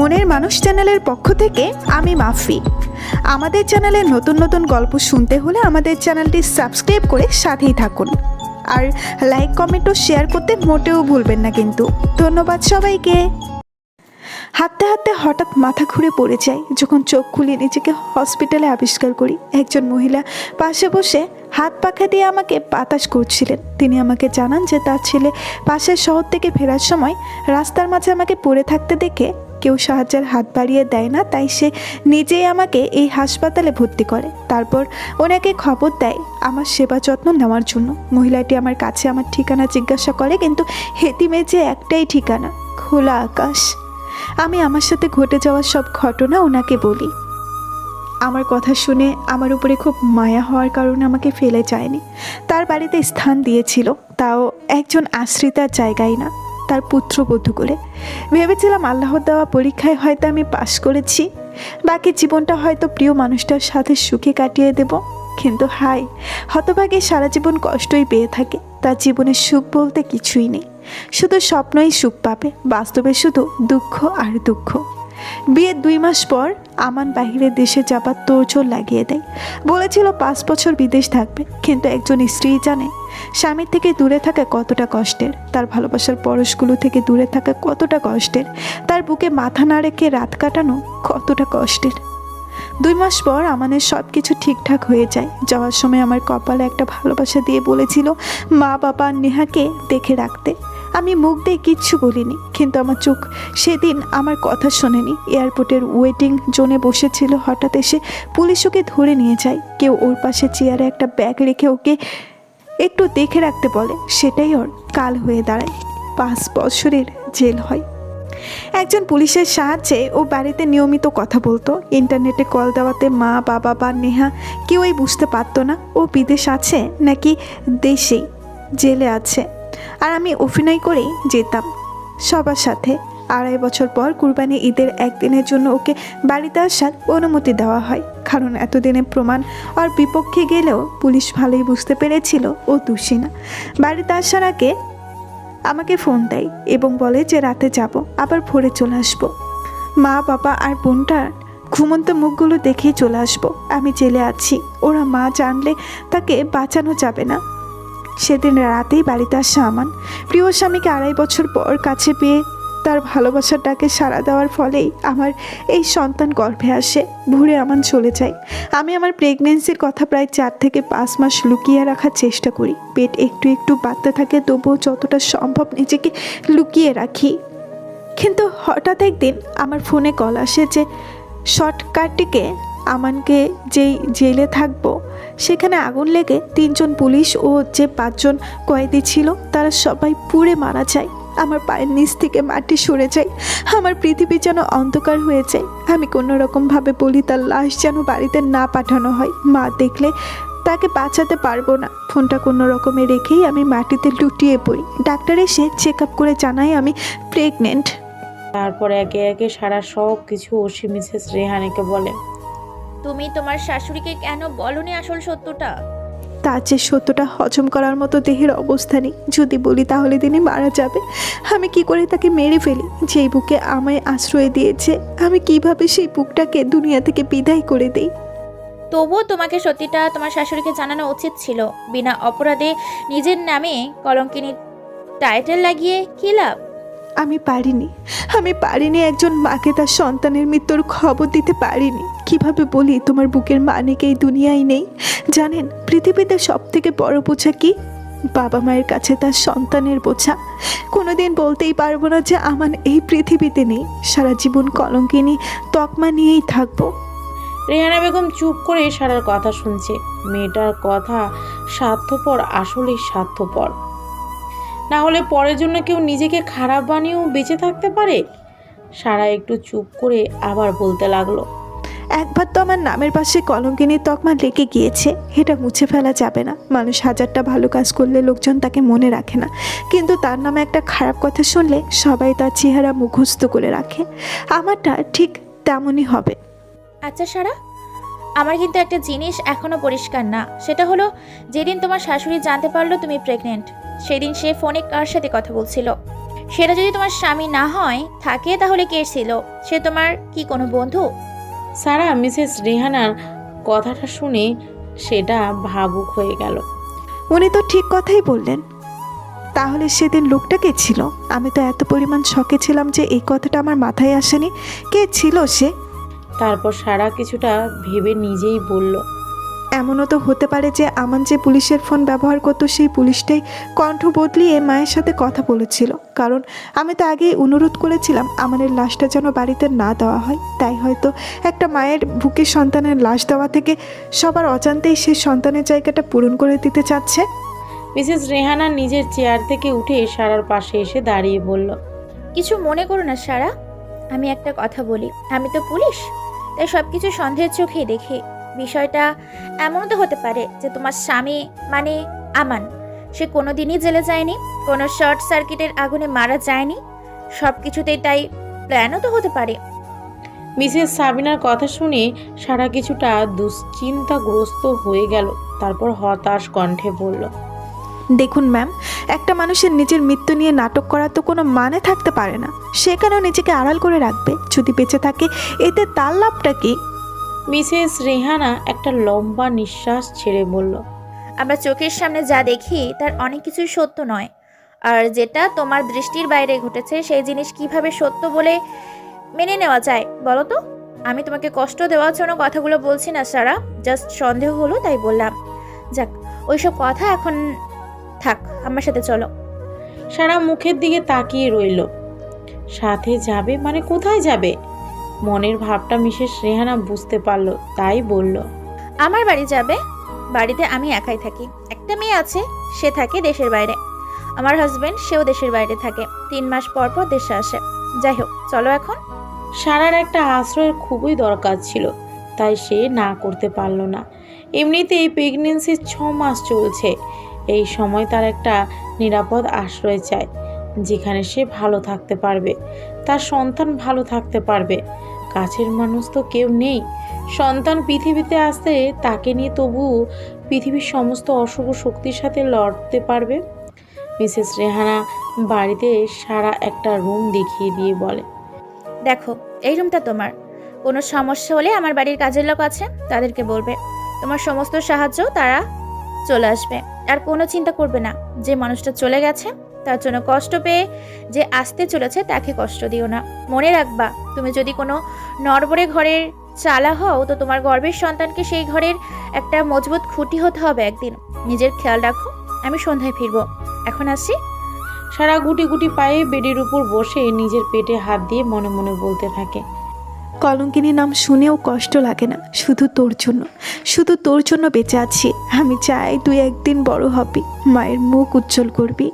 মনের মানুষ চ্যানেলের পক্ষ থেকে আমি মাফি। আমাদের চ্যানেলে নতুন নতুন গল্প শুনতে হলে আমাদের চ্যানেলটি সাবস্ক্রাইব করে সাথেই থাকুন। আর লাইক, কমেন্ট ও শেয়ার করতে মোটেও ভুলবেন না কিন্তু। ধন্যবাদ সবাইকে। হাঁটতে হাঁটতে হঠাৎ মাথা ঘুরে পড়ে যায়। যখন চোখ খুলে নিজেকে হসপিটালে আবিষ্কার করি, একজন মহিলা পাশে বসে হাত পাখা দিয়ে আমাকে বাতাস করছিলেন। তিনি আমাকে জানান যে তার ছেলে পাশের শহর থেকে ফেরার সময় রাস্তার মাঝে আমাকে পড়ে থাকতে দেখে কেউ সাহায্যের হাত বাড়িয়ে দেয় না, তাই সে নিজেই আমাকে এই হাসপাতালে ভর্তি করে। তারপর ওনাকে খবর দেয় আমার সেবা যত্ন নেওয়ার জন্য। মহিলাটি আমার কাছে আমার ঠিকানা জিজ্ঞাসা করে, কিন্তু হেতিমে যে একটাই ঠিকানা, খোলা আকাশ। আমি আমার সাথে ঘটে যাওয়া সব ঘটনা ওনাকে বলি। আমার কথা শুনে আমার উপরে খুব মায়া হওয়ার কারণে আমাকে ফেলে যায়নি, তার বাড়িতে স্থান দিয়েছিল, তাও একজন আশ্রিতার জায়গায় না, তার পুত্রবধূ করে। ভেবেছিলাম আল্লাহর দেওয়া পরীক্ষায় হয়তো আমি পাশ করেছি, বাকি জীবনটা হয়তো প্রিয় মানুষটার সাথে সুখে কাটিয়ে দেব। কিন্তু হায়, হতভাগে সারা জীবন কষ্টই পেয়ে থাকে। তার জীবনে সুখ বলতে কিছুই নেই, শুধু স্বপ্নই সুখ পাবে, বাস্তবে শুধু দুঃখ আর দুঃখ। বিয়ের 2 মাস পর আমান বাহিরের দেশে যাবার তোড়জোড় লাগিয়ে দেয়। বলেছিল 5 বছর বিদেশ থাকবে, কিন্তু একজন স্ত্রী জানে স্বামীর থেকে দূরে থাকা কতটা কষ্টের, তার ভালোবাসার পরশগুলো থেকে দূরে থাকা কতটা কষ্টের, তার বুকে মাথা না রেখে রাত কাটানো কতটা কষ্টের। 2 মাস পর আমানের সব কিছু ঠিকঠাক হয়ে যায়। যাওয়ার সময় আমার কপালে একটা ভালোবাসা দিয়ে বলেছিল মা বাবা নেহাকে দেখে রাখতে। আমি মুখ দিয়ে কিচ্ছু বলিনি, কিন্তু আমার চোখ সেদিন আমার কথা শোনেনি। এয়ারপোর্টের ওয়েটিং জোনে বসেছিল, হঠাৎ এসে পুলিশ ওকে ধরে নিয়ে যায়। কেউ ওর পাশে চেয়ারে একটা ব্যাগ রেখে ওকে একটু দেখে রাখতে বলে, সেটাই ওর কাল হয়ে দাঁড়ায়। 5 বছরের জেল হয়। একজন পুলিশের সাহায্যে ও বাড়িতে নিয়মিত কথা বলতো। ইন্টারনেটে কল দেওয়াতে মা বাবা বা নেহা কেউই বুঝতে পারতো না ও বিদেশ আছে নাকি দেশেই জেলে আছে। আর আমি অভিনয় করেই যেতাম সবার সাথে। 2.5 বছর পর কুরবানি ঈদের একদিনের জন্য ওকে বাড়িতে আসার অনুমতি দেওয়া হয়, কারণ এতদিনে প্রমাণ ওর বিপক্ষে গেলেও পুলিশ ভালোই বুঝতে পেরেছিল ও দোষী না। বাড়িতে আসার আগে আমাকে ফোন দেয় এবং বলে যে রাতে যাব, আবার ভোরে চলে আসবো। মা বাবা আর বোনটার ঘুমন্ত মুখগুলো দেখেই চলে আসবো। আমি জেলে আছি, ওরা মা জানলে তাকে বাঁচানো যাবে না। সেদিন রাতেই বাড়িতে আসা আমান প্রিয় স্বামীকে 2.5 বছর পর কাছে পেয়ে তার ভালোবাসার ডাকে সাড়া দেওয়ার ফলেই আমার এই সন্তান গর্ভে আসে। ভোরে আমান চলে যায়। আমি আমার প্রেগনেন্সির কথা প্রায় 4 থেকে 5 মাস লুকিয়ে রাখার চেষ্টা করি। পেট একটু একটু বাড়তে থাকে, তবুও যতটা সম্ভব নিজেকে লুকিয়ে রাখি। কিন্তু হঠাৎ একদিন আমার ফোনে কল আসে যে শর্টকাটটিকে আমানকে যেই জেলে থাকবো সেখানে আগুন লেগে 3 জন পুলিশ ও যে 5 জন কয়েদি ছিল তারা সবাই পুড়ে মারা যায়। আমার পায়ের নিচ থেকে মাটি সরে যায়, আমার পৃথিবী যেন অন্ধকার হয়ে যায়। আমি কোনো রকমভাবে বলি তার লাশ যেন বাড়িতে না পাঠানো হয়, মা দেখলে তাকে বাঁচাতে পারবো না। ফোনটা কোনো রকমে রেখেই আমি মাটিতে লুটিয়ে পড়ি। ডাক্তার এসে চেক আপ করে জানায় আমি প্রেগনেন্ট। তারপর একে একে সারা সব কিছু ওসি মিসেস রেহানাকে বলে। তুমি তোমার শাশুড়িকে কেন বলনি আসল সত্যটা? তার যে সত্যটা হজম করার মতো দেহের অবস্থা নেই। যদি বলি তাহলে তিনি মারা যাবে। আমি কি করে তাকে মেরে ফেলি? যেই বুকে আমায় আশ্রয় দিয়েছে, আমি কিভাবে সেই বুকটাকে দুনিয়া থেকে বিদায় করে দেই? তবুও তোমাকে সত্যিটা তোমার শাশুড়িকে জানানো উচিত ছিল। বিনা অপরাধে নিজের নামে কলঙ্কিনী টাইটেল লাগিয়ে কি লাভ? আমি পারিনি একজন মাকে তার সন্তানের মৃত্যুর খবর দিতে পারিনি। কিভাবে বলি তোমার বুকের মানিক এই দুনিয়ায় নেই? জানেন পৃথিবীতে সব থেকে বড় বোঝা কি? বাবা মায়ের কাছে তার সন্তানের বোঝা। কোনোদিন বলতেই পারবো না যে আমান এই পৃথিবীতে নেই। সারা জীবন কলঙ্কিনী তকমা নিয়েই থাকবো। রেহানা বেগম চুপ করে সারার কথা শুনছে। মেয়েটার কথা স্বার্থপর, আসলেই স্বার্থপর। না হলে পরের জন্য কেউ নিজেকে খারাপ বানিয়েও বেঁচে থাকতে পারে? সারা একটু চুপ করে আবার বলতে লাগলো, একবার তো আমার নামের পাশে কলঙ্কিনীর তকমা লেগে গিয়েছে, এটা মুছে ফেলা যাবে না। মানুষ 1000টা ভালো কাজ করলে লোকজন তাকে মনে রাখে না, কিন্তু তার নামে একটা খারাপ কথা শুনলে সবাই তার চেহারা মুখস্থ করে রাখে। আমারটা ঠিক তেমনই হবে। আচ্ছা সারা, আমার কিন্তু একটা জিনিস এখনো পরিষ্কার না। সেটা হলো, যেদিন তোমার শাশুড়ি জানতে পারলো তুমি প্রেগনেন্ট, সেদিন সে ফোনে কার সাথে কথা বলছিল? সেটা যদি তোমার স্বামী না হয় থাকে তাহলে কে ছিল? সে তোমার কি কোনো বন্ধু? সারা মিসেস রেহানার কথাটা শুনে সেটা ভাবুক হয়ে গেল। উনি তো ঠিক কথাই বললেন। তাহলে সেদিন লোকটা কে ছিল? আমি তো এত পরিমাণ শকে ছিলাম যে এই কথাটা আমার মাথায় আসেনি। কে ছিল সে? তারপর সারা কিছুটা ভেবে নিজেই বলল, এমনও তো হতে পারে যে আমান যে পুলিশের ফোন ব্যবহার করতো সেই পুলিশটাই কণ্ঠ বদলিয়ে মায়ের সাথে কথা বলেছিল। কারণ আমি তো আগেই অনুরোধ করেছিলাম আমাদের লাশটা যেন বাড়িতে না দেওয়া হয়। তাই হয়তো একটা মায়ের বুকে সন্তানের লাশ দেওয়া থেকে সবার অজান্তেই সেই সন্তানের জায়গাটা পূরণ করে দিতে চাচ্ছে। মিসেস রেহানা নিজের চেয়ার থেকে উঠে সারার পাশে এসে দাঁড়িয়ে বলল, কিছু মনে করো না সারা, আমি একটা কথা বলি। আমি তো পুলিশ, তাই সব কিছু সন্দেহের চোখেই দেখি। বিষয়টা এমনও তো হতে পারে যে তোমার স্বামী মানে আমান, সে কোনোদিনই জেলে যায়নি, কোনো শর্ট সার্কিটের আগুনে মারা যায়নি। সব কিছুতেই তাই প্ল্যানও তো হতে পারে। মিসেস সাবিনার কথা শুনে সারা কিছুটা দুশ্চিন্তাগ্রস্ত হয়ে গেল। তারপর হতাশ কণ্ঠে বলল, দেখুন ম্যাম, একটা মানুষের নিজের মৃত্যু নিয়ে নাটক করার তো কোনো মানে থাকতে পারে না। সেখানেও নিজেকে আড়াল করে রাখবে। যদি বেঁচে থাকে এতে তার লাভটা কি? মিসেস রেহানা একটা লম্বা নিঃশ্বাস ছেড়ে বলল, আমরা চোখের সামনে যা দেখি তার অনেক কিছুই সত্য নয়। আর যেটা তোমার দৃষ্টির বাইরে ঘটেছে সেই জিনিস কিভাবে সত্য বলে মেনে নেওয়া যায় বলো তো? আমি তোমাকে কষ্ট দেওয়ার জন্য কথাগুলো বলছি না সারা, জাস্ট সন্দেহ হলো তাই বললাম। যাক, ওইসব কথা এখন থাক, আমার সাথে চলো। সারা মুখের দিকে তাকিয়ে রইল। সাথে যাবে মানে কোথায় যাবে? মনের ভাবটা মিসেস রেহানা বুঝতে পারল, তাই বলল, আমার বাড়ি যাবে। বাড়িতে আমি একাই থাকি, একটা মেয়ে আছে, সে থাকে দেশের বাইরে। আমার হাজবেন্ড, সেও দেশের বাইরে থাকে, 3 মাস পর পর দেশে আসে। যাই হোক, চলো এখন। সারার একটা আশ্রয়ের খুবই দরকার ছিল, তাই সে না করতে পারল না। এমনিতেই প্রেগনেন্সির 6 মাস চলছে। এই সময় তার একটা নিরাপদ আশ্রয় চাই, যেখানে সে ভালো থাকতে পারবে, তার সন্তান ভালো থাকতে পারবে। কাছের মানুষ তো কেউ নেই। সন্তান পৃথিবীতে আসতে তাকে নিয়ে তবুও পৃথিবীর সমস্ত অশুভ শক্তির সাথে লড়তে পারবে। মিসেস রেহানা বাড়িতে সারা একটা রুম দেখিয়ে দিয়ে বলে, দেখো, এই রুমটা তোমার। কোনো সমস্যা হলে আমার বাড়ির কাজের লোক আছে, তাদেরকে বলবে। তোমার সমস্ত সাহায্য তারা চলে আসবে। আর কোনো চিন্তা করবে না, যে মানুষটা চলে গেছে তার জন্য কষ্ট পেয়ে যে আসতে চলেছে তাকে কষ্ট দিও না। মনে রাখবা, তুমি যদি কোনো নড়বড়ে ঘরের চালা হও তো তোমার গর্ভের সন্তানকে সেই ঘরের একটা মজবুত খুঁটি হতে হবে একদিন। নিজের খেয়াল রাখো। আমি সন্ধ্যায় ফিরবো, এখন আসি। সারা গুটি গুটি পায়ে বেডের উপর বসে নিজের পেটে হাত দিয়ে মনে মনে বলতে থাকে, কলঙ্কিনী নাম শুনেও কষ্ট লাগে না। শুধু তোর জন্য, শুধু তোর জন্য বেঁচে আছি। আমি চাই তুই একদিন বড় হবি, মায়ের মুখ উজ্জ্বল করবি।